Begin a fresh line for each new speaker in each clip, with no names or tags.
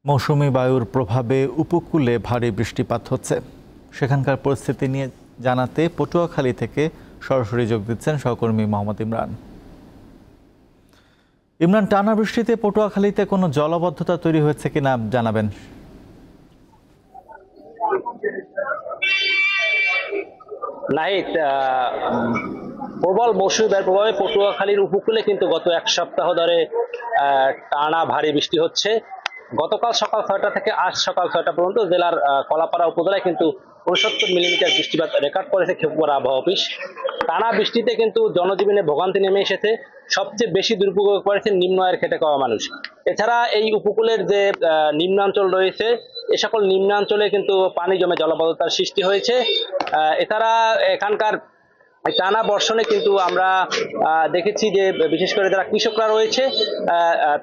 মৌসুমী বায়ুর প্রভাবে উপকূলে ভারী বৃষ্টিপাত হচ্ছে। সেখানকার পরিস্থিতি নিয়ে জানাতে পটুয়াখালী থেকে সরাসরি যোগ দিচ্ছেন সহকর্মী মোহাম্মদ ইমরান। ইমরান, টানা বৃষ্টিতে পটুয়াখালীতে কোনো জলাবদ্ধতা তৈরি হয়েছে কিনা জানাবেন।
নাহিদ, প্রবল মৌসুমী বায়ুর প্রভাবে পটুয়াখালীর উপকূলে কিন্তু গত এক সপ্তাহ ধরে টানা ভারী বৃষ্টি হচ্ছে। গতকাল সকাল 6টা থেকে আজ সকাল 6টা পর্যন্ত জেলার কলাপাড়া উপজেলায় কিন্তু 69 মিলিমিটার বৃষ্টিপাত রেকর্ড করেছে খেপুপাড়া আবহাওয়া অফিস। টানা বৃষ্টিতে কিন্তু জনজীবনে ভোগান্তি নেমে এসেছে। সবচেয়ে বেশি দুর্ভোগ করেছে নিম্ন আয়ের খেটে খাওয়া মানুষ। এছাড়া এই উপকূলের যে নিম্নাঞ্চল রয়েছে, এ সকল নিম্নাঞ্চলে কিন্তু পানি জমে জলাবদ্ধতার সৃষ্টি হয়েছে। এছাড়া এখানকার টানা বর্ষণে কিন্তু আমরা দেখেছি যে বিশেষ করে যারা কৃষকরা রয়েছে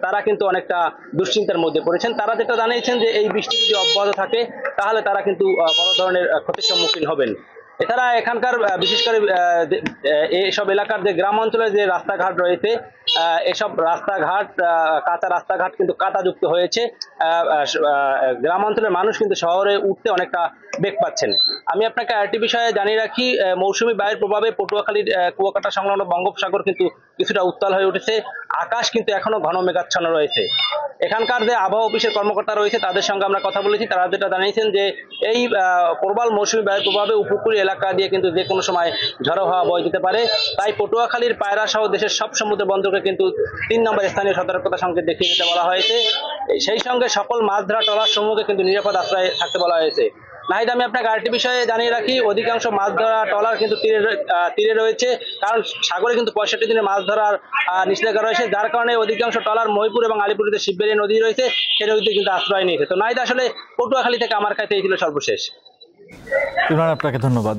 তারা কিন্তু অনেকটা দুশ্চিন্তার মধ্যে পড়েছেন। তারা যেটা জানিয়েছেন যে এই বৃষ্টি যদি অব্যাহত থাকে তাহলে তারা কিন্তু বড় ধরনের ক্ষতির সম্মুখীন হবেন। এছাড়া এখানকার বিশেষ করে এইসব এলাকার যে গ্রাম অঞ্চলের যে রাস্তাঘাট রয়েছে, এসব রাস্তাঘাট কাঁচা রাস্তাঘাট কিন্তু কাঁটাযুক্ত হয়েছে। গ্রাম অঞ্চলের মানুষ কিন্তু শহরে উঠতে অনেকটা বেগ পাচ্ছেন। আমি আপনাকে আরেকটি বিষয়ে জানিয়ে রাখি, মৌসুমী বায়ুর প্রভাবে পটুয়াখালীর কুয়াকাটা সংলগ্ন বঙ্গোপসাগর কিন্তু কিছুটা উত্তাল হয়ে উঠেছে। আকাশ কিন্তু এখনো ঘন মেঘাচ্ছন্ন রয়েছে। এখানকার যে আবহাওয়া অফিসের কর্মকর্তা রয়েছে তাদের সঙ্গে আমরা কথা বলেছি। তারা যেটা জানিয়েছেন যে এই প্রবল মৌসুমী বায়ুর প্রভাবে উপকূলীয় এলাকা দিয়ে কিন্তু যে কোনো সময় ঝড়ো হাওয়া বয়ে যেতে পারে। তাই পটুয়াখালীর পায়রা সহ দেশের সব সমুদ্র বন্দরকে কিন্তু 3 নম্বর স্থানীয় সতর্কতা সংকেত দেখিয়ে দিতে বলা হয়েছে। সেই সঙ্গে সকল মাছ ধরা ট্রলার সমূহকে কিন্তু নিরাপদ আশ্রয়ে থাকতে বলা হয়েছে। নাহিদ, আমি আপনাকে আরেকটি বিষয়ে জানিয়ে রাখি, অধিকাংশ মাছ ধরা ট্রলার কিন্তু তীরে রয়েছে, কারণ সাগরে কিন্তু 65 দিনে মাছ ধরার নিষেধাজ্ঞা রয়েছে, যার কারণে অধিকাংশ ট্রলার মহিপুর এবং আলিপুরে শিববেড়ি নদী রয়েছে, সেই নদীতে কিন্তু আশ্রয় নিয়েছে। তো নাহিদ, আসলে পটুয়াখালী থেকে আমার কাছে এই ছিল সর্বশেষ।
ইমরান, আপনাকে ধন্যবাদ।